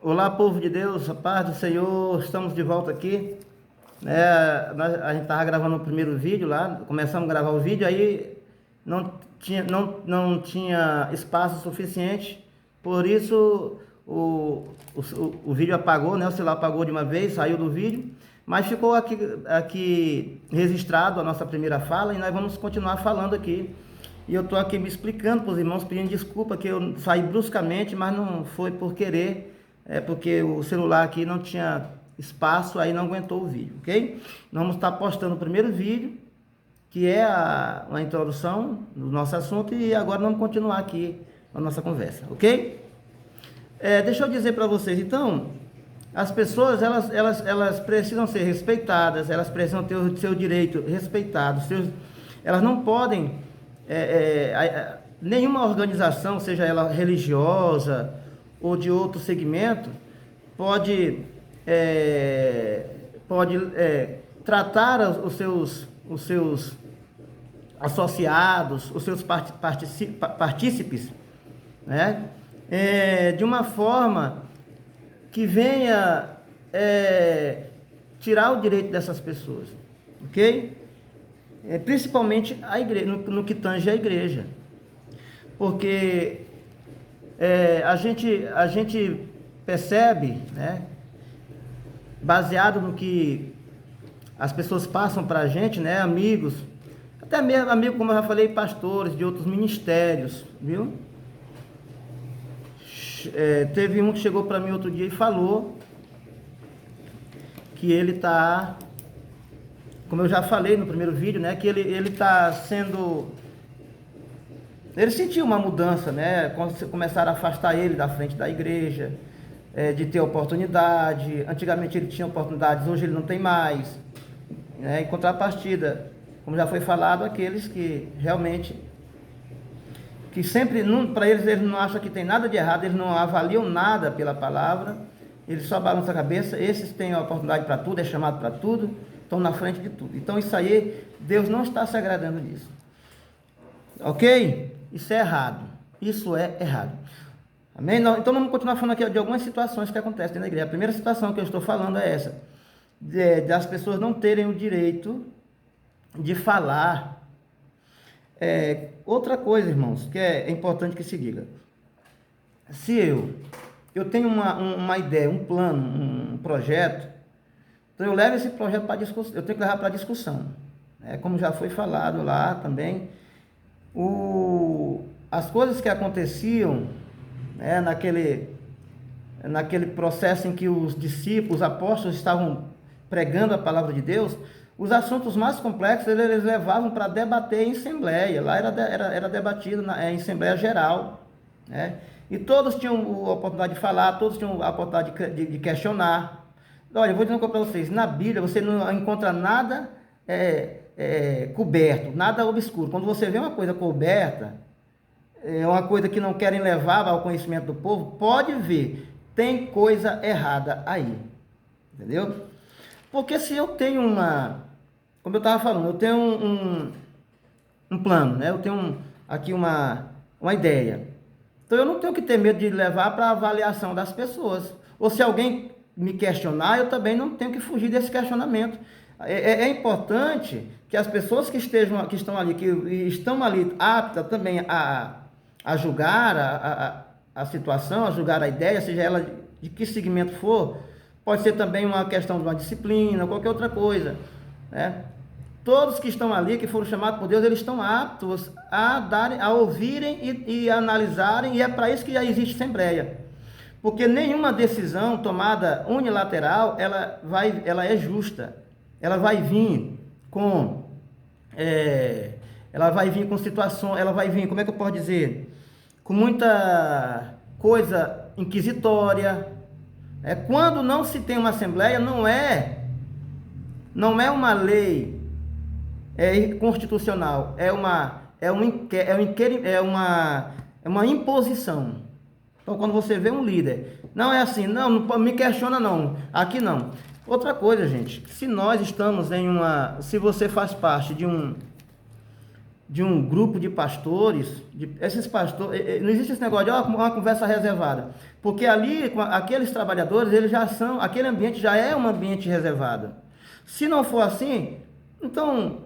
Olá, povo de Deus, a paz do Senhor, estamos de volta aqui. A gente estava gravando o primeiro vídeo lá, começamos a gravar o vídeo, aí não tinha espaço suficiente, por isso o vídeo apagou, né? O celular apagou de uma vez, saiu do vídeo, mas ficou aqui registrado a nossa primeira fala e nós vamos continuar falando aqui. E eu estou aqui me explicando para os irmãos, pedindo desculpa que eu saí bruscamente, mas não foi por querer. É porque o celular aqui não tinha espaço, aí não aguentou o vídeo, ok? Nós vamos estar postando o primeiro vídeo, que é uma introdução do nosso assunto, e agora vamos continuar aqui a nossa conversa, ok? Deixa eu dizer para vocês, então, as pessoas, elas precisam ser respeitadas, elas precisam ter o seu direito respeitado, elas não podem, nenhuma organização, seja ela religiosa, ou de outro segmento, pode tratar os seus associados, os seus partícipes, né? De uma forma que venha tirar o direito dessas pessoas, ok? Principalmente a igreja, no que tange a igreja, porque a gente percebe, né, baseado no que as pessoas passam para a gente, né, amigos, até mesmo amigos, como eu já falei, pastores de outros ministérios, viu? Teve um que chegou para mim outro dia e falou que ele está, como eu já falei no primeiro vídeo, né, que ele está sendo... Ele sentiu uma mudança, né? Quando começaram a afastar ele da frente da igreja, de ter oportunidade. Antigamente ele tinha oportunidades, hoje ele não tem mais. Em contrapartida, como já foi falado, aqueles que realmente, que sempre, para eles não acham que tem nada de errado, eles não avaliam nada pela palavra, eles só balançam a cabeça. Esses têm a oportunidade para tudo, é chamado para tudo, estão na frente de tudo. Então isso aí, Deus não está se agradando disso. Ok? Isso é errado. Isso é errado. Amém? Então vamos continuar falando aqui de algumas situações que acontecem dentro da igreja. A primeira situação que eu estou falando é essa. Das pessoas não terem o direito de falar. Outra coisa, irmãos, que é importante que se diga. Se eu tenho uma ideia, um plano, um projeto, então eu levo esse projeto para discussão. Eu tenho que levar para discussão. Como já foi falado lá também, as coisas que aconteciam, né, naquele processo em que os discípulos, os apóstolos estavam pregando a palavra de Deus, os assuntos mais complexos eles levavam para debater em assembleia. Lá era debatido em assembleia geral, né? E todos tinham a oportunidade de falar, todos tinham a oportunidade de questionar. Olha, eu vou dizer uma coisa para vocês: na Bíblia você não encontra nada coberto, nada obscuro. Quando você vê uma coisa coberta, uma coisa que não querem levar ao conhecimento do povo, pode ver, tem coisa errada aí, entendeu? Porque se eu tenho como eu estava falando, eu tenho um plano, né? Eu tenho aqui uma ideia, então eu não tenho que ter medo de levar para a avaliação das pessoas, ou se alguém me questionar, eu também não tenho que fugir desse questionamento. É importante que as pessoas que estão ali aptas também a julgar a situação, a julgar a ideia, seja ela de que segmento for, pode ser também uma questão de uma disciplina, qualquer outra coisa, né? Todos que estão ali, que foram chamados por Deus, eles estão aptos a ouvirem e analisarem, e é para isso que já existe assembleia. Porque nenhuma decisão tomada unilateral, ela é justa. Ela vai vir com situações, ela vai vir, como é que eu posso dizer, com muita coisa inquisitória. Quando não se tem uma assembleia, não é uma lei constitucional, é uma imposição. Então, quando você vê um líder, não é assim, não me questiona não, aqui não. Outra coisa, gente, se nós estamos se você faz parte de um grupo de pastores, esses pastores, não existe esse negócio de uma conversa reservada, porque ali, aqueles trabalhadores, eles já são, aquele ambiente já é um ambiente reservado. Se não for assim, então,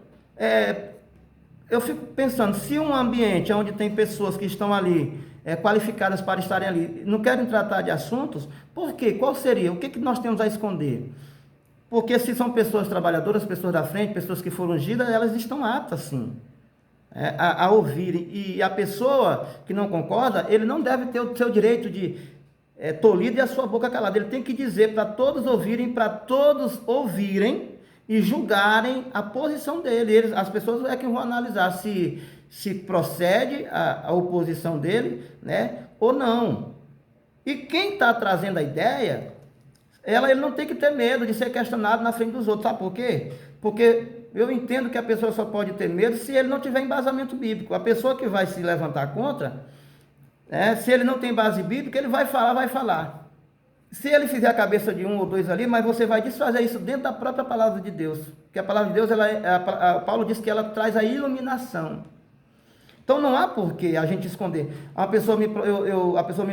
eu fico pensando, se um ambiente onde tem pessoas que estão ali, qualificadas para estarem ali, não querem tratar de assuntos, por quê? Qual seria? O que nós temos a esconder? Porque se são pessoas trabalhadoras, pessoas da frente, pessoas que foram ungidas, elas estão aptas, sim, a ouvirem. E a pessoa que não concorda, ele não deve ter o seu direito de tolido e a sua boca calada. Ele tem que dizer para todos ouvirem e julgarem a posição dele. As pessoas é que vão analisar se procede a oposição dele, né, ou não. E quem está trazendo a ideia, ele não tem que ter medo de ser questionado na frente dos outros. Sabe por quê? Porque eu entendo que a pessoa só pode ter medo se ele não tiver embasamento bíblico. A pessoa que vai se levantar contra, se ele não tem base bíblica, ele vai falar. Se ele fizer a cabeça de um ou dois ali, mas você vai desfazer isso dentro da própria palavra de Deus. Porque a palavra de Deus, Paulo diz que ela traz a iluminação. Então não há por que a gente esconder. A pessoa me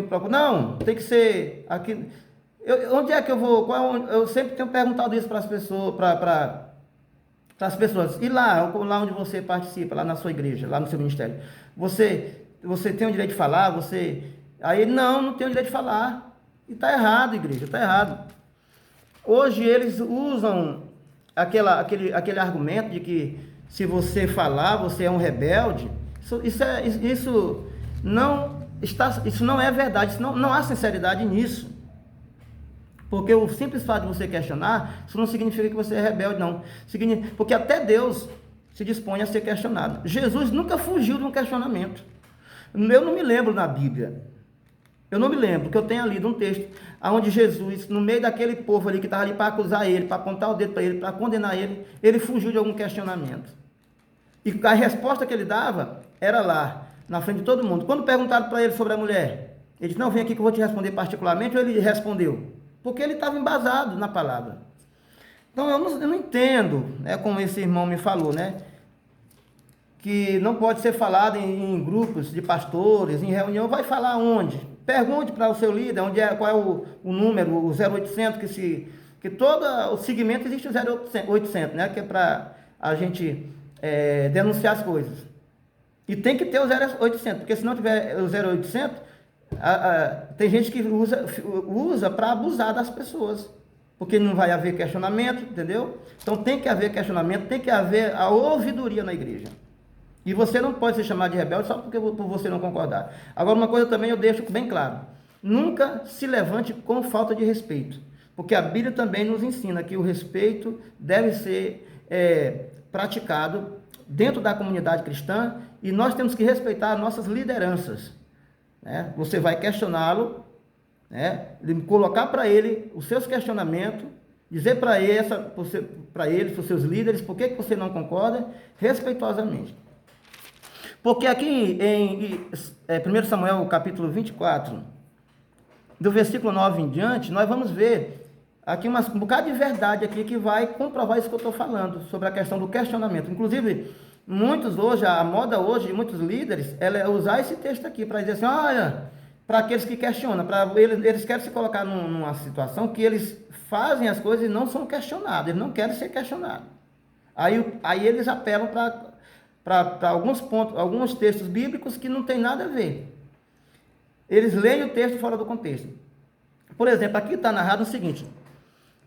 procura, não, tem que ser aqui. Onde é que eu vou? Eu sempre tenho perguntado isso para as pessoas, para as pessoas. E lá onde você participa, lá na sua igreja, lá no seu ministério, você tem o direito de falar? Aí não tem o direito de falar. E está errado, igreja, está errado. Hoje eles usam aquele argumento de que se você falar, você é um rebelde. Isso não é verdade, não há sinceridade nisso. Porque o simples fato de você questionar, isso não significa que você é rebelde, não. Porque até Deus se dispõe a ser questionado. Jesus nunca fugiu de um questionamento. Eu não me lembro na Bíblia. Eu não me lembro que eu tenha lido um texto onde Jesus, no meio daquele povo ali que estava ali para acusar ele, para apontar o dedo para ele, para condenar ele fugiu de algum questionamento. E a resposta que ele dava era lá, na frente de todo mundo. Quando perguntaram para ele sobre a mulher, ele disse, não, vem aqui que eu vou te responder particularmente, ou ele respondeu? Porque ele estava embasado na palavra. Então eu não entendo, como esse irmão me falou, que não pode ser falado em grupos de pastores, em reunião. Vai falar onde? Pergunte para o seu líder qual é o número, o 0800, que todo o segmento existe o 0800, que é para a gente denunciar as coisas. E tem que ter o 0800, porque se não tiver o 0800, tem gente que usa para abusar das pessoas, porque não vai haver questionamento, entendeu? Então tem que haver questionamento, tem que haver a ouvidoria na igreja. E você não pode ser chamado de rebelde só por você não concordar. Agora, uma coisa também eu deixo bem claro: nunca se levante com falta de respeito, porque a Bíblia também nos ensina que o respeito deve ser praticado dentro da comunidade cristã, e nós temos que respeitar nossas lideranças. Você vai questioná-lo, colocar para ele os seus questionamentos, dizer para ele, para os seus líderes, por que você não concorda, respeitosamente. Porque aqui em 1 Samuel capítulo 24, do versículo 9 em diante, nós vamos ver aqui um bocado de verdade aqui que vai comprovar isso que eu estou falando, sobre a questão do questionamento. Inclusive, a moda hoje de muitos líderes, é usar esse texto aqui para dizer assim, olha, para aqueles que questionam, eles querem se colocar numa situação que eles fazem as coisas e não são questionados, eles não querem ser questionados. Aí eles apelam para alguns pontos, alguns textos bíblicos que não tem nada a ver. Eles leem o texto fora do contexto. Por exemplo, aqui está narrado o seguinte,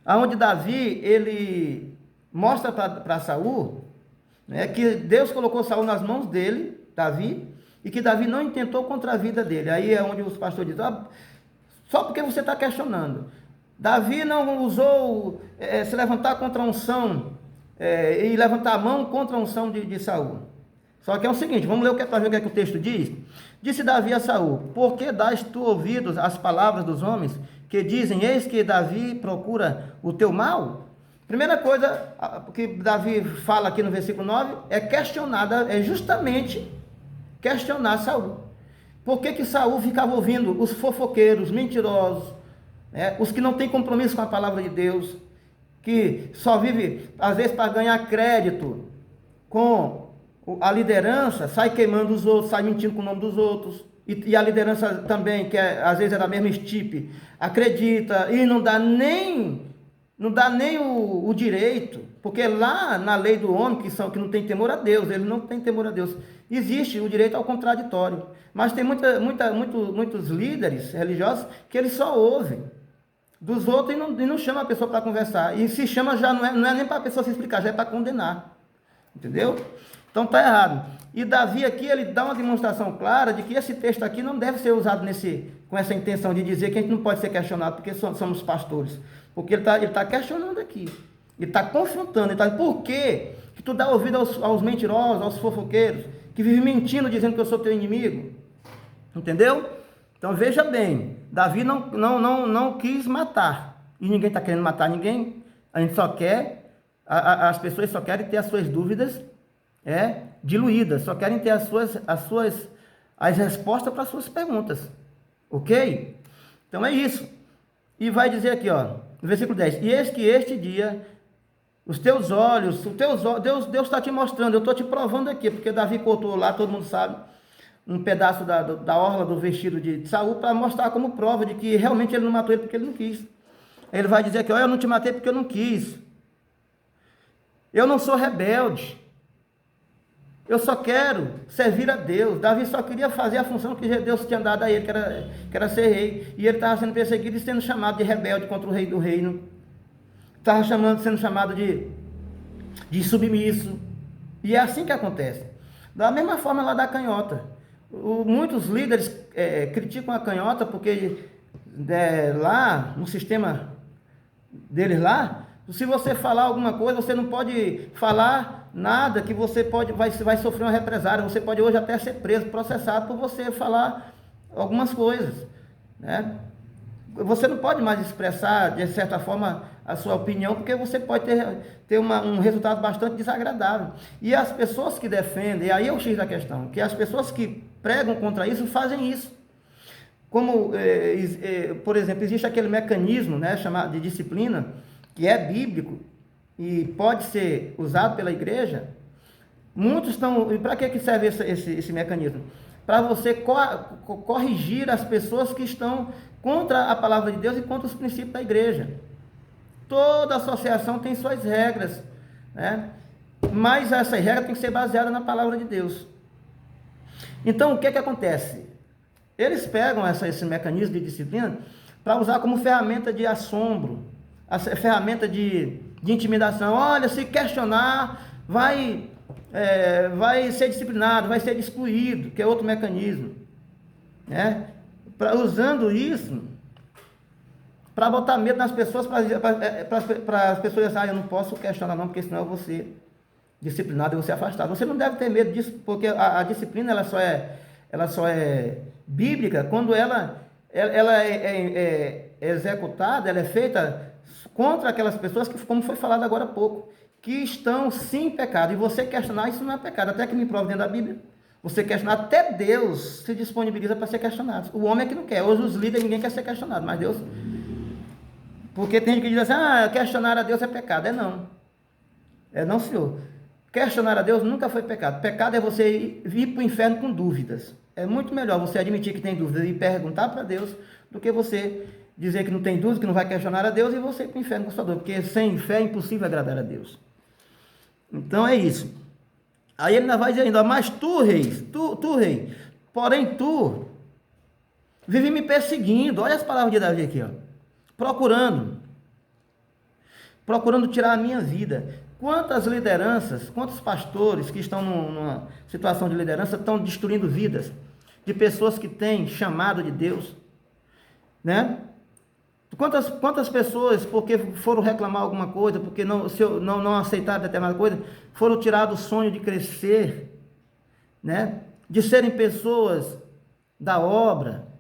onde Davi, ele mostra para Saul, que Deus colocou Saul nas mãos dele, Davi, e que Davi não intentou contra a vida dele. Aí é onde os pastores dizem, só porque você está questionando. Davi não usou se levantar contra a unção, e levantar a mão contra a unção de Saul. Só que é o seguinte, vamos ler para ver o que é que o texto diz. Disse Davi a Saul, por que dás tu ouvidos às palavras dos homens, que dizem, eis que Davi procura o teu mal? Primeira coisa que Davi fala aqui no versículo 9, é justamente questionar Saul. Por que Saul ficava ouvindo os fofoqueiros, mentirosos, os que não têm compromisso com a palavra de Deus, que só vive, às vezes, para ganhar crédito com A liderança sai queimando os outros, sai mentindo com o nome dos outros. E a liderança também, que às vezes é da mesma estipe, acredita e não dá nem o direito, porque lá na lei do homem, que não tem temor a Deus, ele não tem temor a Deus, existe o direito ao contraditório. Mas tem muitos líderes religiosos que eles só ouvem dos outros e não chama a pessoa para conversar. E se chama já não é nem para a pessoa se explicar, já é para condenar. Entendeu? Então está errado. E Davi aqui, ele dá uma demonstração clara de que esse texto aqui não deve ser usado com essa intenção de dizer que a gente não pode ser questionado porque somos pastores. Porque ele tá questionando aqui. Ele está confrontando. Ele está dizendo, por que tu dá ouvido aos mentirosos, aos fofoqueiros, que vivem mentindo, dizendo que eu sou teu inimigo? Entendeu? Então veja bem, Davi não quis matar. E ninguém está querendo matar ninguém. A gente só quer, as pessoas só querem ter as suas dúvidas diluídas, só querem ter as respostas para as suas perguntas. Ok? Então é isso. E vai dizer aqui, ó, no versículo 10, e eis que este dia, os teus olhos, Deus está te mostrando, eu estou te provando aqui, porque Davi cortou lá, todo mundo sabe, um pedaço da orla do vestido de Saul, para mostrar como prova de que realmente ele não matou ele porque ele não quis. Ele vai dizer aqui, ó, eu não te matei porque eu não quis. Eu não sou rebelde. Eu só quero servir a Deus. Davi só queria fazer a função que Deus tinha dado a ele, que era ser rei. E ele estava sendo perseguido e sendo chamado de rebelde contra o rei do reino. Estava sendo chamado de submisso. E é assim que acontece. Da mesma forma lá da canhota. Muitos líderes criticam a canhota porque lá no sistema deles lá, se você falar alguma coisa, você não pode falar nada que você vai sofrer uma represária. Você pode hoje até ser preso, processado por você falar algumas coisas, né? Você não pode mais expressar, de certa forma, a sua opinião, porque você pode ter um resultado bastante desagradável. E as pessoas que defendem, e aí é o X da questão, que as pessoas que pregam contra isso fazem isso. Como, por exemplo, existe aquele mecanismo, né, chamado de disciplina, que é bíblico e pode ser usado pela igreja. Muitos estão... E para que serve esse mecanismo? Para você corrigir as pessoas que estão contra a palavra de Deus e contra os princípios da igreja. Toda associação tem suas regras, né? Mas essa regra tem que ser baseada na palavra de Deus. Então, o que acontece? Eles pegam esse mecanismo de disciplina para usar como ferramenta de assombro, a ferramenta de intimidação. Olha, se questionar, vai ser disciplinado, vai ser excluído, que é outro mecanismo, né? Usando isso para botar medo nas pessoas, para as pessoas dizerem, eu não posso questionar não, porque senão eu vou ser disciplinado, eu vou ser afastado. Você não deve ter medo disso, porque a disciplina ela só é bíblica quando ela é executada, ela é feita contra aquelas pessoas que, como foi falado agora há pouco, que estão sim em pecado. E você questionar, isso não é pecado, até que me prove dentro da Bíblia. Você questionar, até Deus se disponibiliza para ser questionado. O homem é que não quer. Hoje os líderes, ninguém quer ser questionado, mas Deus... Porque tem gente que diz assim, questionar a Deus é pecado. Não. Não, senhor. Questionar a Deus nunca foi pecado. Pecado é você ir para o inferno com dúvidas. É muito melhor você admitir que tem dúvidas e perguntar para Deus do que você dizer que não tem dúvida, que não vai questionar a Deus e você ir para o inferno com sua dúvida. Porque sem fé é impossível agradar a Deus. Então é isso. Aí ele ainda vai dizer ainda, mas tu, rei, porém tu vive me perseguindo. Olha as palavras de Davi aqui, ó. Procurando tirar a minha vida. Quantas lideranças, quantos pastores que estão numa situação de liderança estão destruindo vidas de pessoas que têm chamado de Deus, né? Quantas pessoas, porque foram reclamar alguma coisa, porque não aceitaram determinada coisa, foram tirados o sonho de crescer, né? De serem pessoas da obra.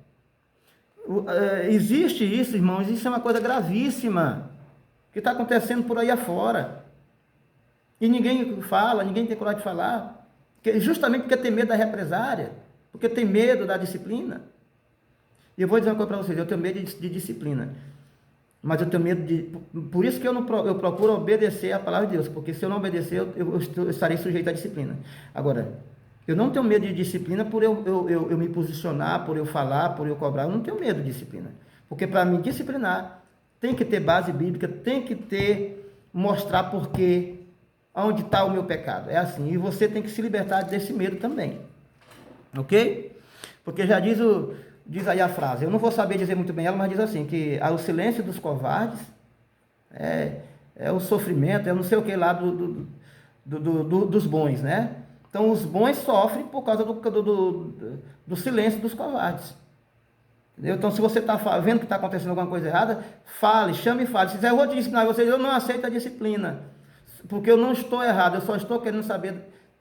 Existe isso, irmãos, isso é uma coisa gravíssima que está acontecendo por aí afora. E ninguém fala, ninguém tem coragem de falar, justamente porque tem medo da represária, porque tem medo da disciplina. E eu vou dizer uma coisa para vocês, eu tenho medo de disciplina. Mas eu tenho medo de... Por isso que eu procuro obedecer a palavra de Deus, porque se eu não obedecer, eu estarei sujeito à disciplina. Agora, eu não tenho medo de disciplina por eu me posicionar, por eu falar, por eu cobrar. Eu não tenho medo de disciplina. Porque para me disciplinar, tem que ter base bíblica, tem que ter, mostrar porquê, onde está o meu pecado. É assim. E você tem que se libertar desse medo também. Ok? Porque já diz aí a frase, eu não vou saber dizer muito bem ela, mas diz assim, que o silêncio dos covardes é o sofrimento, é não sei o que lá dos bons, né? Então os bons sofrem por causa do silêncio dos covardes. Entendeu? Então se você está vendo que está acontecendo alguma coisa errada, fale, chame e fale. Se quiser eu vou te disciplinar vocês, eu não aceito a disciplina, porque eu não estou errado, eu só estou querendo saber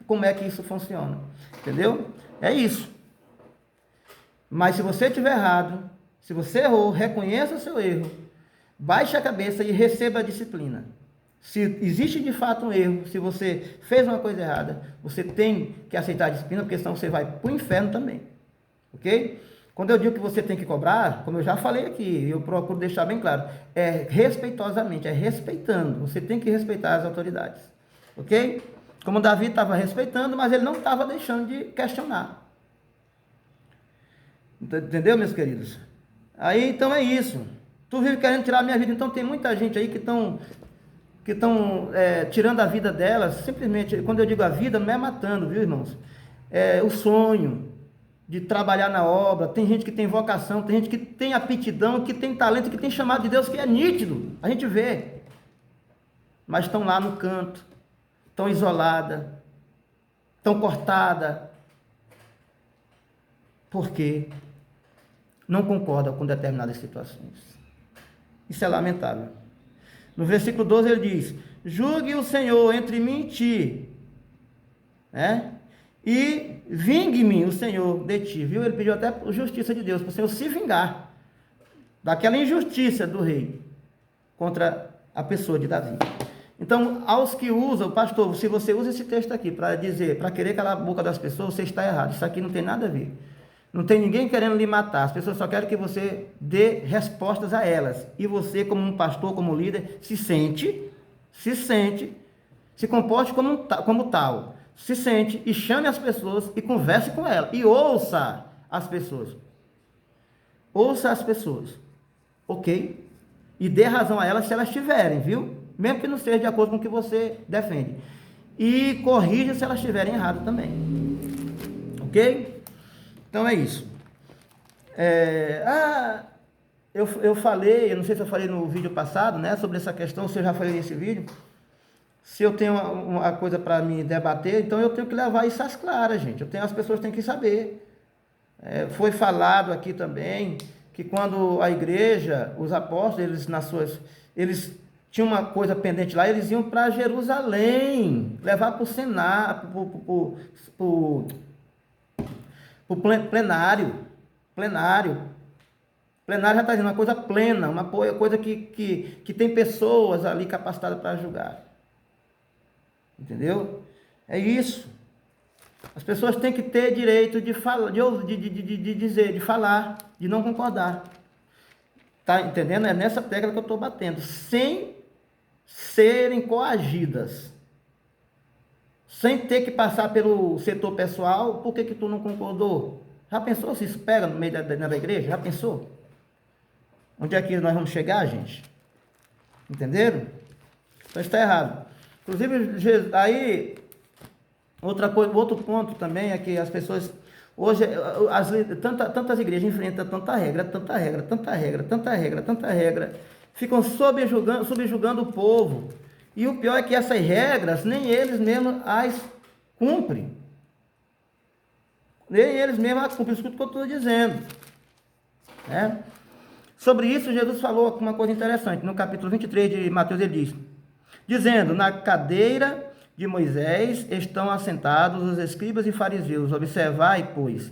como é que isso funciona. Entendeu? É isso. Mas se você estiver errado, se você errou, reconheça o seu erro, baixe a cabeça e receba a disciplina. Se existe de fato um erro, se você fez uma coisa errada, você tem que aceitar a disciplina, porque senão você vai para o inferno também. Ok? Quando eu digo que você tem que cobrar, como eu já falei aqui, eu procuro deixar bem claro, é respeitosamente, é respeitando. Você tem que respeitar as autoridades. Ok? Como Davi estava respeitando, mas ele não estava deixando de questionar. Entendeu, meus queridos? Aí, então é isso. Tu vive querendo tirar a minha vida, então tem muita gente aí que estão tirando a vida delas, simplesmente, quando eu digo a vida, não é matando, viu, irmãos? É o sonho de trabalhar na obra, tem gente que tem vocação, tem gente que tem aptidão, que tem talento, que tem chamado de Deus, que é nítido, a gente vê, mas estão lá no canto, estão isolada, estão cortada, por quê? Não concorda com determinadas situações. Isso é lamentável. No versículo 12 ele diz, julgue o Senhor entre mim e ti, né? E vingue-me o Senhor de ti, viu? Ele pediu até a justiça de Deus, para o Senhor se vingar daquela injustiça do rei contra a pessoa de Davi. Então, aos que usam, pastor, se você usa esse texto aqui para dizer, para querer calar a boca das pessoas, você está errado. Isso aqui não tem nada a ver. Não tem ninguém querendo lhe matar, as pessoas só querem que você dê respostas a elas. E você, como um pastor, como líder, se comporte como tal. Se sente e chame as pessoas e converse com elas. E ouça as pessoas. Ouça as pessoas. Ok? E dê razão a elas se elas tiverem, viu? Mesmo que não seja de acordo com o que você defende. E corrija se elas estiverem erradas também. Ok? Então é isso. Eu falei, eu não sei se eu falei no vídeo passado, né, sobre essa questão, se eu já falei nesse vídeo. Se eu tenho uma coisa para me debater, então eu tenho que levar isso às claras, gente. As pessoas têm que saber. Foi falado aqui também que quando a igreja, os apóstolos, eles tinham uma coisa pendente lá, eles iam para Jerusalém, levar para o Senado, o plenário já está dizendo uma coisa plena, uma coisa que tem pessoas ali capacitadas para julgar. Entendeu? É isso. As pessoas têm que ter direito de falar, de dizer, de falar, de não concordar. Tá entendendo? É nessa tecla que eu estou batendo, sem serem coagidas. Sem ter que passar pelo setor pessoal, por que tu não concordou? Já pensou se isso pega no meio da igreja? Já pensou? Onde é que nós vamos chegar, gente? Entenderam? Então está errado. Inclusive, aí, outro ponto também é que as pessoas, hoje, tantas igrejas enfrentam tanta regra, ficam subjugando o povo. E o pior é que essas regras, nem eles mesmos as cumprem. Nem eles mesmos as cumprem, escuta o que eu estou dizendo. Né? Sobre isso, Jesus falou uma coisa interessante. No capítulo 23 de Mateus, ele diz, dizendo, na cadeira de Moisés estão assentados os escribas e fariseus, observai, pois,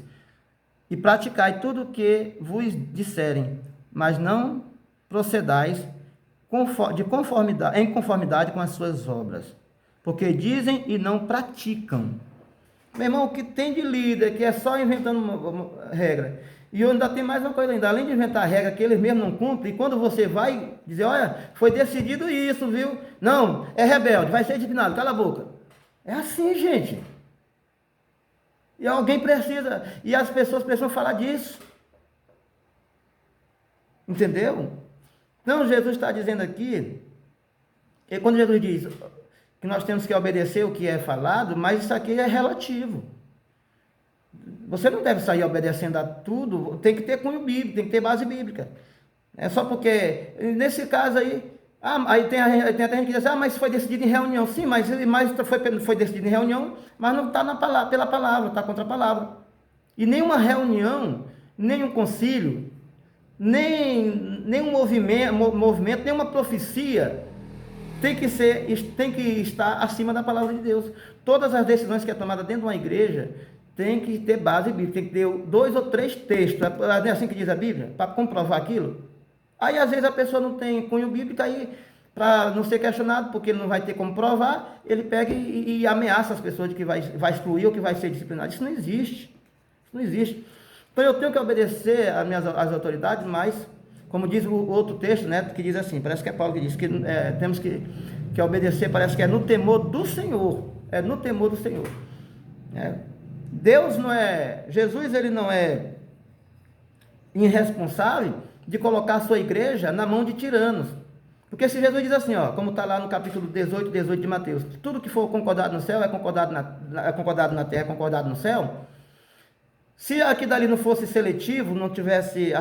e praticai tudo o que vos disserem, mas não procedais em conformidade com as suas obras, porque dizem e não praticam. Meu irmão, o que tem de líder que é só inventando uma regra, E ainda tem mais uma coisa ainda, além de inventar regra que eles mesmos não cumprem, e quando você vai dizer, olha, foi decidido isso, viu? Não, é rebelde, vai ser disciplinado, cala a boca. É assim, gente. E alguém precisa, e as pessoas precisam falar disso. Entendeu? Então Jesus está dizendo aqui, e quando Jesus diz que nós temos que obedecer o que é falado, mas isso aqui é relativo. Você não deve sair obedecendo a tudo, tem que ter cunho bíblico, tem que ter base bíblica. É só porque, nesse caso aí, aí tem até gente que diz, mas foi decidido em reunião. Sim, mas foi decidido em reunião, mas não está pela palavra, está contra a palavra. E nenhuma reunião, nenhum concílio, nenhum movimento, nenhuma profecia tem que estar acima da palavra de Deus. Todas as decisões que é tomada dentro de uma igreja tem que ter base bíblica, tem que ter 2 ou 3 textos, é assim que diz a Bíblia, para comprovar aquilo. Aí às vezes a pessoa não tem cunho bíblico, aí para não ser questionado, porque ele não vai ter como provar, ele pega e ameaça as pessoas de que vai excluir ou que vai ser disciplinado. Isso não existe. Isso não existe. Então eu tenho que obedecer às autoridades, mas, como diz o outro texto, né, que diz assim, parece que é Paulo que diz, que temos que obedecer, parece que é no temor do Senhor. É no temor do Senhor. Deus não é, Jesus ele não é irresponsável de colocar a sua igreja na mão de tiranos. Porque se Jesus diz assim, como está lá no capítulo 18 de Mateus, tudo que for concordado no céu é concordado na terra, é concordado no céu. Se aqui dali não fosse seletivo, não tivesse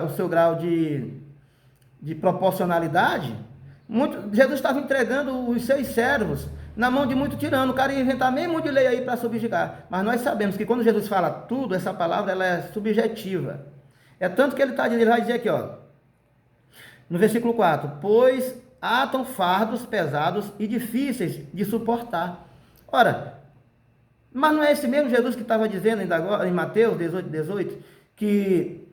o seu grau de proporcionalidade, Jesus estava entregando os seus servos na mão de muito tirano. O cara ia inventar meio monte de lei aí para subjugar. Mas nós sabemos que quando Jesus fala tudo, essa palavra ela é subjetiva. É tanto que ele vai dizer aqui, no versículo 4, pois atam fardos pesados e difíceis de suportar. Ora, mas não é esse mesmo Jesus que estava dizendo ainda agora, em Mateus 18, que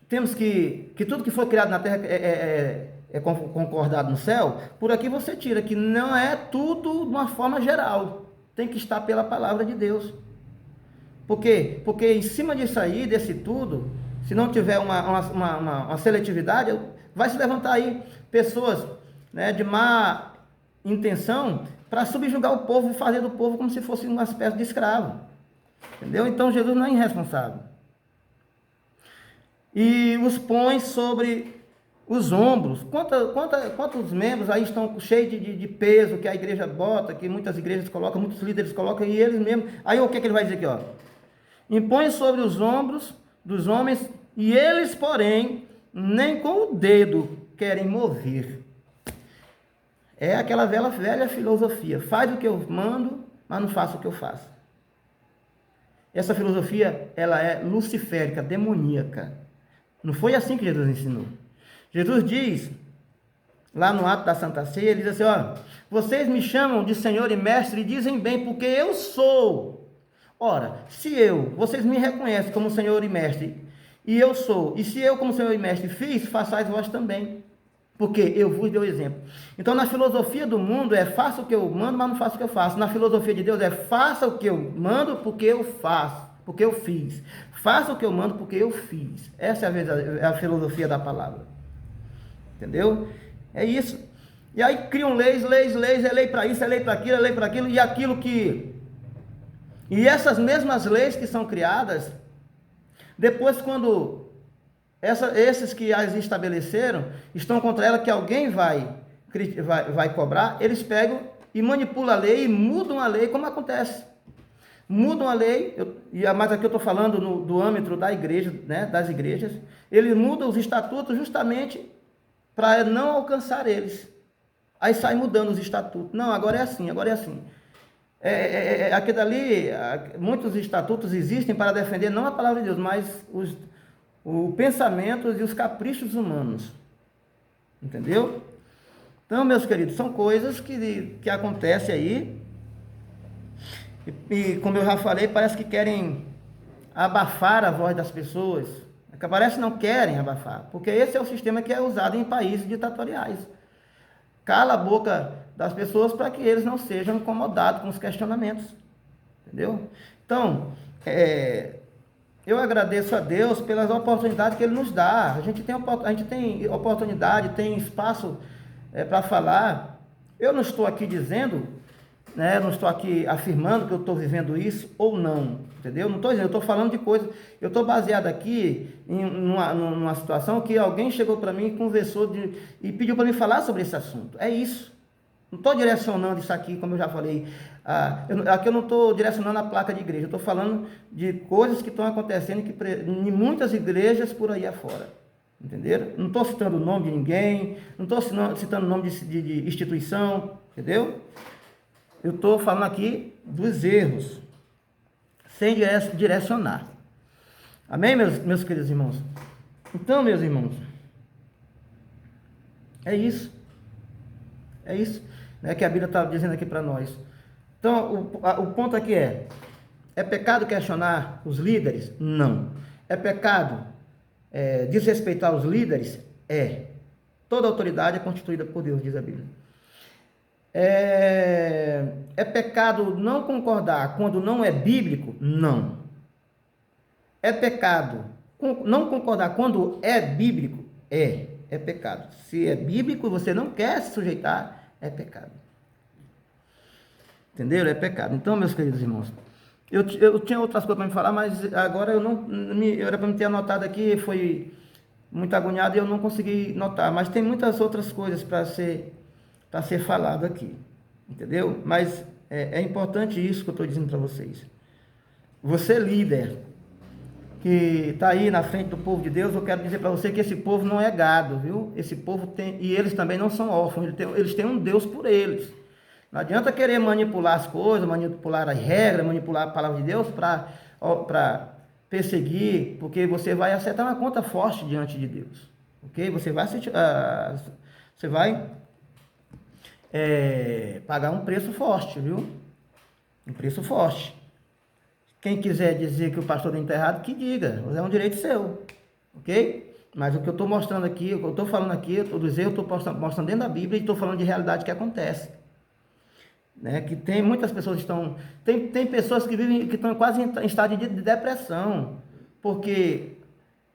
temos que tudo que for criado na terra é concordado no céu? Por aqui você tira que não é tudo de uma forma geral, tem que estar pela palavra de Deus. Por quê? Porque em cima disso aí, desse tudo, se não tiver uma seletividade, vai se levantar aí pessoas, né, de má intenção para subjugar o povo e fazer do povo como se fosse uma espécie de escravo. Entendeu? Então Jesus não é irresponsável. E os põe sobre os ombros. Quantos membros aí estão cheios de peso que a igreja bota, que muitas igrejas colocam, muitos líderes colocam, e eles mesmos. Aí o que ele vai dizer aqui? Impõe sobre os ombros dos homens, e eles, porém, nem com o dedo querem mover. É aquela velha filosofia. Faz o que eu mando, mas não faça o que eu faço. Essa filosofia, ela é luciférica, demoníaca. Não foi assim que Jesus ensinou. Jesus diz, lá no ato da Santa Ceia, ele diz assim, vocês me chamam de Senhor e Mestre e dizem bem, porque eu sou. Ora, vocês me reconhecem como Senhor e Mestre, e eu sou, e se eu como Senhor e Mestre fiz, façais vós também. Porque eu vos dei o exemplo. Então, na filosofia do mundo, faça o que eu mando, mas não faça o que eu faço. Na filosofia de Deus, faça o que eu mando, porque eu faço, porque eu fiz. Faça o que eu mando, porque eu fiz. Essa é a filosofia da palavra. Entendeu? É isso. E aí criam leis, é lei para isso, é lei para aquilo, é lei para aquilo, e aquilo que... E essas mesmas leis que são criadas, depois quando... esses que as estabeleceram estão contra ela, que alguém vai cobrar, eles pegam e manipulam a lei e mudam a lei, como acontece. Mudam a lei, mas aqui eu estou falando do âmbito da igreja, né, das igrejas, eles mudam os estatutos justamente para não alcançar eles. Aí sai mudando os estatutos. Não, agora é assim, agora é assim. Aquilo ali, muitos estatutos existem para defender não a palavra de Deus, mas os pensamentos e os caprichos humanos. Entendeu? Então, meus queridos, são coisas que acontecem aí. E como eu já falei, parece que querem abafar a voz das pessoas. Parece que não querem abafar, porque esse é o sistema que é usado em países ditatoriais. Cala a boca das pessoas para que eles não sejam incomodados com os questionamentos. Entendeu? Então, eu agradeço a Deus pelas oportunidades que Ele nos dá. A gente tem oportunidade, tem espaço para falar. Eu não estou aqui dizendo, né, não estou aqui afirmando que eu estou vivendo isso ou não, entendeu? Não estou dizendo, eu estou falando de coisas. Eu estou baseado aqui numa situação que alguém chegou para mim e conversou e pediu para mim falar sobre esse assunto. É isso. Não estou direcionando isso aqui, como eu já falei. Aqui eu não estou direcionando a placa de igreja. Eu estou falando de coisas que estão acontecendo em muitas igrejas por aí afora. Entenderam? Não estou citando o nome de ninguém. Não estou citando o nome de instituição. Entendeu? Eu estou falando aqui dos erros. Sem direcionar. Amém, meus queridos irmãos? Então, meus irmãos, é isso. É isso, né, que a Bíblia está dizendo aqui para nós. Então, o ponto aqui é pecado questionar os líderes? Não. É pecado desrespeitar os líderes? É. Toda autoridade é constituída por Deus, diz a Bíblia. É pecado não concordar quando não é bíblico? Não. É pecado não concordar quando é bíblico? É pecado. Se é bíblico, você não quer se sujeitar, é pecado. Entenderam? É pecado. Então, meus queridos irmãos, eu tinha outras coisas para me falar, mas agora era para me ter anotado aqui, foi muito agoniado e eu não consegui notar. Mas tem muitas outras coisas para ser falado aqui. Entendeu? Mas é importante isso que eu estou dizendo para vocês. Você líder, que está aí na frente do povo de Deus, eu quero dizer para você que esse povo não é gado, viu? Esse povo tem, e eles também não são órfãos, eles têm um Deus por eles. Não adianta querer manipular as coisas, manipular as regras, manipular a palavra de Deus para perseguir, porque você vai acertar uma conta forte diante de Deus, ok? Você vai pagar um preço forte, viu? Um preço forte. Quem quiser dizer que o pastor está errado, que diga, é um direito seu, ok? Mas o que eu estou mostrando aqui, o que eu estou falando aqui, eu estou mostrando dentro da Bíblia e estou falando de realidade que acontece. Né? Que tem muitas pessoas que estão... Tem pessoas que vivem, que estão quase em estado de depressão, porque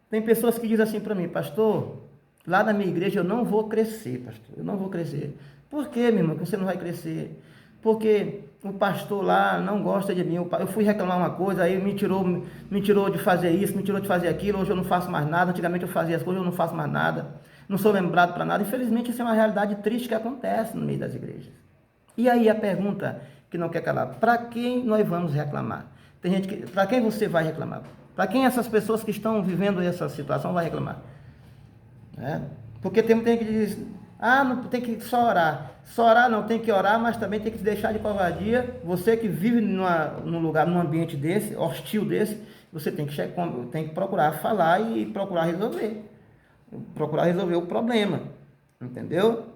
tem pessoas que dizem assim para mim, pastor, lá na minha igreja eu não vou crescer, pastor, eu não vou crescer. Por quê, meu irmão, que você não vai crescer? Porque o pastor lá não gosta de mim, eu fui reclamar uma coisa, aí me tirou de fazer isso, me tirou de fazer aquilo, hoje eu não faço mais nada, antigamente eu fazia as coisas, eu não faço mais nada, não sou lembrado para nada. Infelizmente isso é uma realidade triste que acontece no meio das igrejas. E aí a pergunta que não quer calar, para quem nós vamos reclamar? Tem gente que, para quem você vai reclamar? Para quem essas pessoas que estão vivendo essa situação vai reclamar? Porque tem que dizer, não tem que só orar. Só orar não, tem que orar, mas também tem que se deixar de covardia. Você que vive num lugar, num ambiente desse, hostil desse, você tem que procurar falar e procurar resolver. Procurar resolver o problema. Entendeu?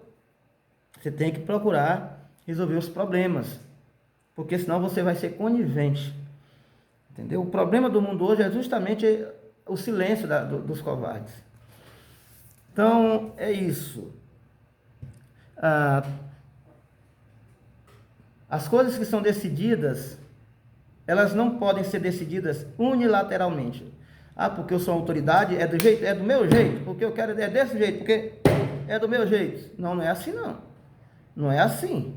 Você tem que procurar resolver os problemas. Porque senão você vai ser conivente. Entendeu? O problema do mundo hoje é justamente o silêncio dos covardes. Então, é isso. As coisas que são decididas, elas não podem ser decididas unilateralmente. Porque eu sou autoridade, é do meu jeito, porque eu quero, é desse jeito, porque é do meu jeito. Não é assim não. Não é assim.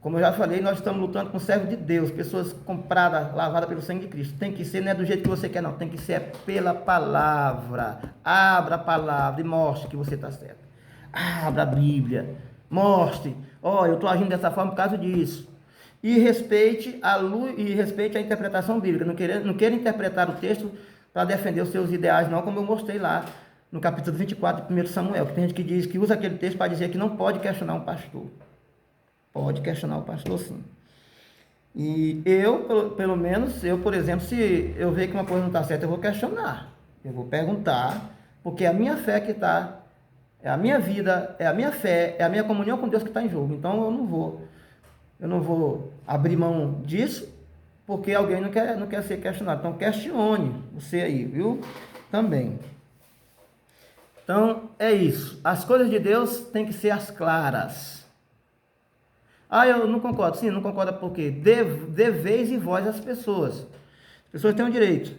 Como eu já falei, nós estamos lutando com servos de Deus, pessoas compradas, lavadas pelo sangue de Cristo. Tem que ser, não é do jeito que você quer não, tem que ser pela palavra. Abra a palavra e mostre que você está certo. Abra a Bíblia, mostre, eu estou agindo dessa forma por causa disso. E respeite a interpretação bíblica. Não queira interpretar o texto para defender os seus ideais, não, como eu mostrei lá no capítulo 24 de 1 Samuel, que tem gente que diz que usa aquele texto para dizer que não pode questionar um pastor. Pode questionar o pastor, sim. E pelo menos, por exemplo, se eu ver que uma coisa não está certa, eu vou questionar. Eu vou perguntar, porque é a minha fé que está, é a minha vida, é a minha fé, é a minha comunhão com Deus que está em jogo. Então eu não vou abrir mão disso, porque alguém não quer ser questionado. Então questione você aí, viu? Também. Então é isso. As coisas de Deus têm que ser as claras. Eu não concordo. Sim, não concorda por quê? Deveis e vós as pessoas. As pessoas têm um direito.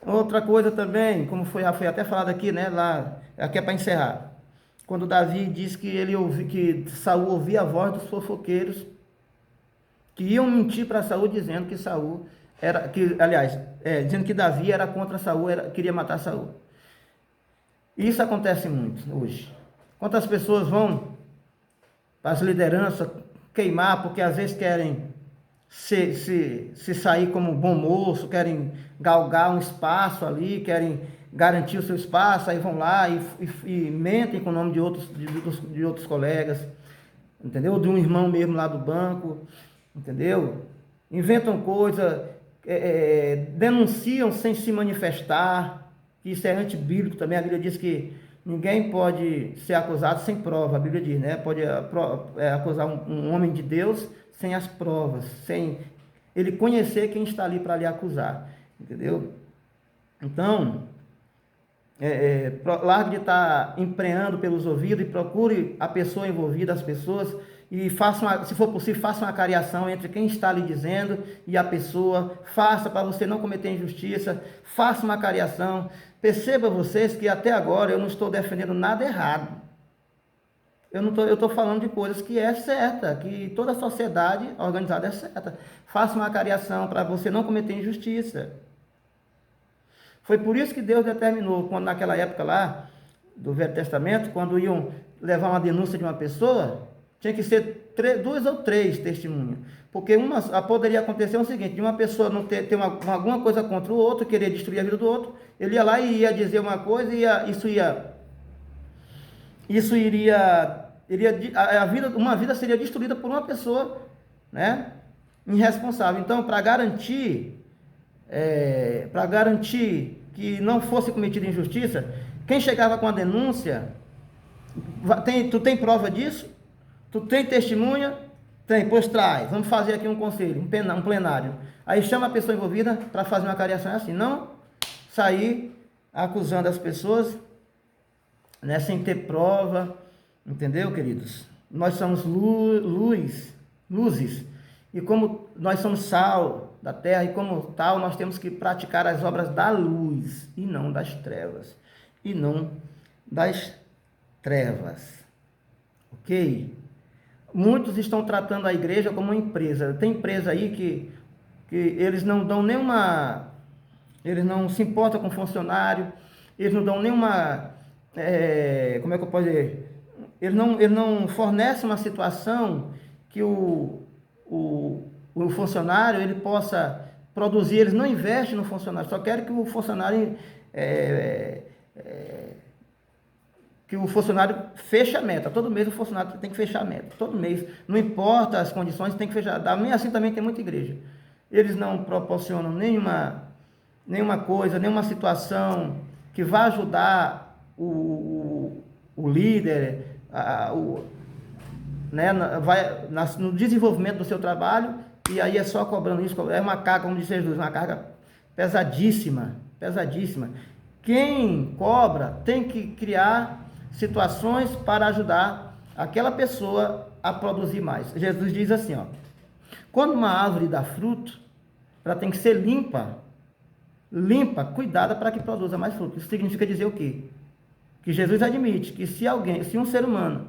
Outra coisa também, como foi até falado aqui, né, lá, aqui é para encerrar. Quando Davi diz que que Saul ouvia a voz dos fofoqueiros que iam mentir para Saul dizendo que Saul era, que, aliás, dizendo que Davi era contra Saul, queria matar Saul. Isso acontece muito hoje. Quantas pessoas vão para as lideranças queimar porque às vezes querem se sair como bom moço, querem galgar um espaço ali, querem garantir o seu espaço, aí vão lá e mentem com o nome de outros colegas, entendeu? De um irmão mesmo lá do banco, entendeu? Inventam coisa, denunciam sem se manifestar, isso é antibíblico também. A Bíblia diz que ninguém pode ser acusado sem prova, a Bíblia diz, né? Pode acusar um homem de Deus sem as provas, sem ele conhecer quem está ali para lhe acusar, entendeu? Então, largue de estar empreando pelos ouvidos e procure a pessoa envolvida, as pessoas, e faça se for possível, faça uma cariação entre quem está lhe dizendo e a pessoa. Faça para você não cometer injustiça, faça uma cariação. Perceba vocês que até agora eu não estou defendendo nada errado. Eu estou falando de coisas que é certa, que toda a sociedade organizada é certa. Faça uma cariação para você não cometer injustiça. Foi por isso que Deus determinou, quando naquela época lá, do Velho Testamento, quando iam levar uma denúncia de uma pessoa, tinha que ser 2 ou 3 testemunhas. Porque poderia acontecer o seguinte, de uma pessoa não ter alguma coisa contra o outro, querer destruir a vida do outro, ele ia lá e ia dizer uma coisa e uma vida seria destruída por uma pessoa, né, irresponsável. Então, para garantir que não fosse cometida injustiça, quem chegava com a denúncia, tu tem prova disso? Tu tem testemunha? Tem, pois traz, vamos fazer aqui um conselho, um plenário. Aí chama a pessoa envolvida para fazer uma cariação, assim, não sair acusando as pessoas, né, sem ter prova, entendeu, queridos? Nós somos luzes, e como nós somos sal da terra, e como tal, nós temos que praticar as obras da luz, e não das trevas. Ok? Muitos estão tratando a igreja como uma empresa. Tem empresa aí que eles não dão nenhuma... Eles não se importam com funcionário, eles não dão nenhuma... como é que eu posso dizer? Ele não fornece uma situação que o funcionário ele possa produzir. Eles não investem no funcionário, só querem que o funcionário feche a meta. Todo mês o funcionário tem que fechar a meta, todo mês, não importa as condições, tem que fechar. Nem assim também tem muita igreja, eles não proporcionam nenhuma coisa, nenhuma situação que vá ajudar o líder, né, no desenvolvimento do seu trabalho, e aí é só cobrando isso. É uma carga, como disse Jesus, uma carga pesadíssima. Quem cobra tem que criar situações para ajudar aquela pessoa a produzir mais. Jesus diz assim, ó: quando uma árvore dá fruto, ela tem que ser limpa, cuidada para que produza mais fruto. Isso significa dizer o quê? Que Jesus admite que se um ser humano,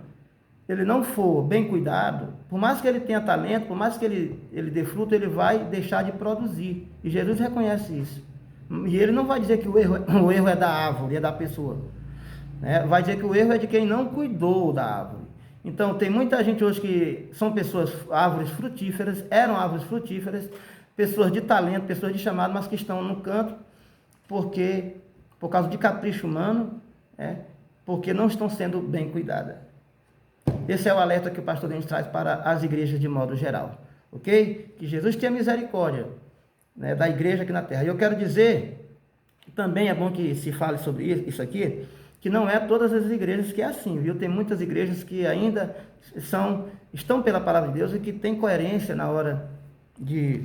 ele não for bem cuidado, por mais que ele tenha talento, por mais que ele dê fruto, ele vai deixar de produzir. E Jesus reconhece isso. E ele não vai dizer que o erro é da árvore, é da pessoa, né? Vai dizer que o erro é de quem não cuidou da árvore. Então, tem muita gente hoje que são árvores frutíferas, eram árvores frutíferas, pessoas de talento, pessoas de chamado, mas que estão no canto por causa de capricho humano, porque não estão sendo bem cuidadas. Esse é o alerta que o pastor Denis traz para as igrejas de modo geral, ok? Que Jesus tenha misericórdia, né, da igreja aqui na terra. E eu quero dizer, também é bom que se fale sobre isso aqui, que não é todas as igrejas que é assim, viu? Tem muitas igrejas que ainda estão pela palavra de Deus e que têm coerência na hora de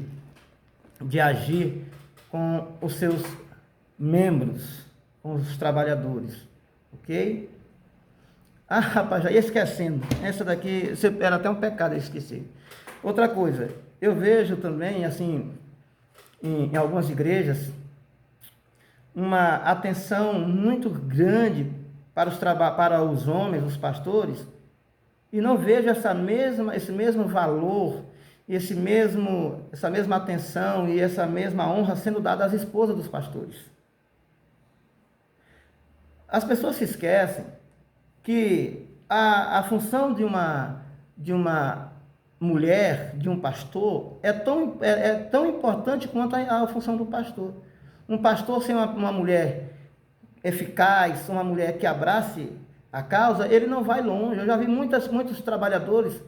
agir com os seus membros, com os trabalhadores, ok? Ah, rapaz, já ia esquecendo. Essa daqui era até um pecado eu esqueci. Outra coisa, eu vejo também, assim, em algumas igrejas, uma atenção muito grande para os homens, os pastores, e não vejo esse mesmo valor, essa mesma atenção e essa mesma honra sendo dada às esposas dos pastores. As pessoas se esquecem que a função de uma mulher, de um pastor, é tão importante quanto a função do pastor. Um pastor sem uma mulher eficaz, uma mulher que abrace a causa, ele não vai longe. Eu já vi muitos trabalhadores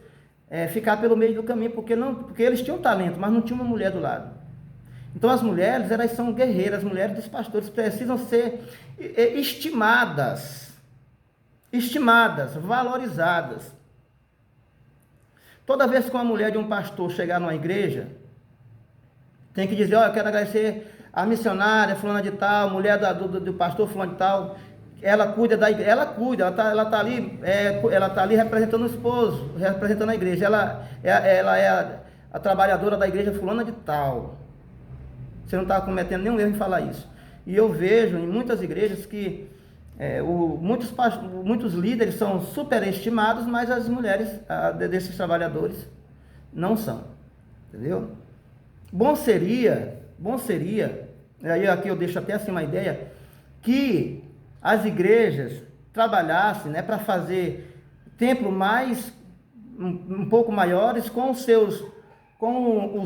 ficar pelo meio do caminho, porque eles tinham talento, mas não tinha uma mulher do lado. Então as mulheres, elas são guerreiras, as mulheres dos pastores precisam ser estimadas, valorizadas. Toda vez que uma mulher de um pastor chegar numa igreja, tem que dizer, eu quero agradecer a missionária fulana de tal, mulher do pastor fulano de tal, ela cuida da igreja, ela tá ali representando o esposo, representando a igreja, ela é a trabalhadora da igreja fulana de tal. Você não está cometendo nenhum erro em falar isso. E eu vejo em muitas igrejas que muitos líderes são superestimados, mas as mulheres desses trabalhadores não são. Entendeu? Bom seria, aí aqui eu deixo até assim uma ideia, que as igrejas trabalhassem, né, para fazer templos um pouco maiores com os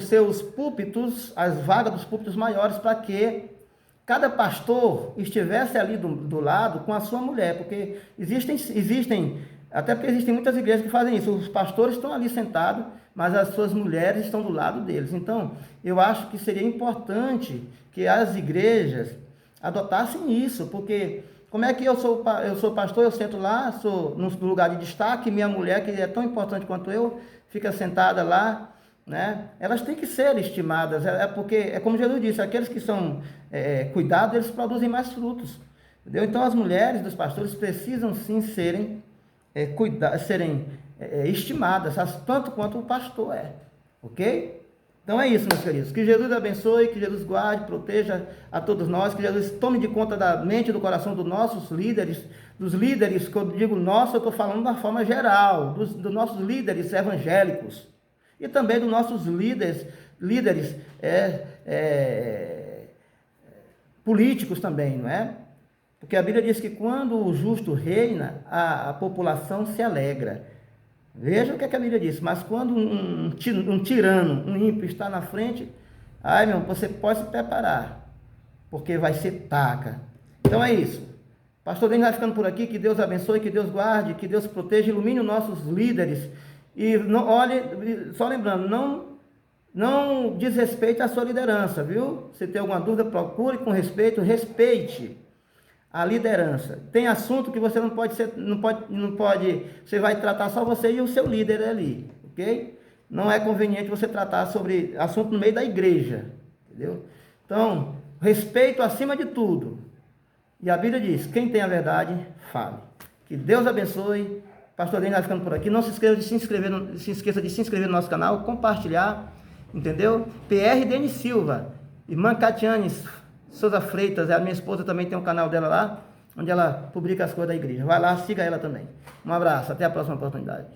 seus púlpitos, as vagas dos púlpitos maiores, para que cada pastor estivesse ali do lado com a sua mulher, porque existem muitas igrejas que fazem isso, os pastores estão ali sentados, mas as suas mulheres estão do lado deles. Então, eu acho que seria importante que as igrejas adotassem isso, porque como é que eu sou pastor, eu sento lá, sou no lugar de destaque, minha mulher, que é tão importante quanto eu, fica sentada lá, né? Elas têm que ser estimadas, porque, como Jesus disse, aqueles que são cuidados, eles produzem mais frutos, entendeu? Então as mulheres dos pastores precisam sim serem estimadas, tanto quanto o pastor ok? Então é isso, meus queridos, que Jesus abençoe, que Jesus guarde, proteja a todos nós, que Jesus tome de conta da mente e do coração dos nossos líderes, dos líderes, que eu digo nosso, eu estou falando da forma geral, dos nossos líderes evangélicos, e também dos nossos líderes políticos também, não é? Porque a Bíblia diz que quando o justo reina, a população se alegra. Veja o que a Bíblia diz, mas quando um tirano, um ímpio está na frente, meu irmão, você pode se preparar, porque vai ser taca. Então é isso. Pastor Denis vai ficando por aqui, que Deus abençoe, que Deus guarde, que Deus proteja, ilumine os nossos líderes. E só lembrando, não desrespeite a sua liderança, viu? Se tem alguma dúvida, procure com respeito, respeite a liderança. Tem assunto que você não pode, você vai tratar só você e o seu líder ali, ok? Não é conveniente você tratar sobre assunto no meio da igreja, entendeu? Então, respeito acima de tudo. E a Bíblia diz, quem tem a verdade, fale. Que Deus abençoe. Pastor Denis vai ficando por aqui. Não se esqueça de se inscrever no nosso canal, compartilhar, entendeu? PR Denis Silva, irmã Catiane Souza Freitas, a minha esposa também tem um canal dela lá, onde ela publica as coisas da igreja. Vai lá, siga ela também. Um abraço, até a próxima oportunidade.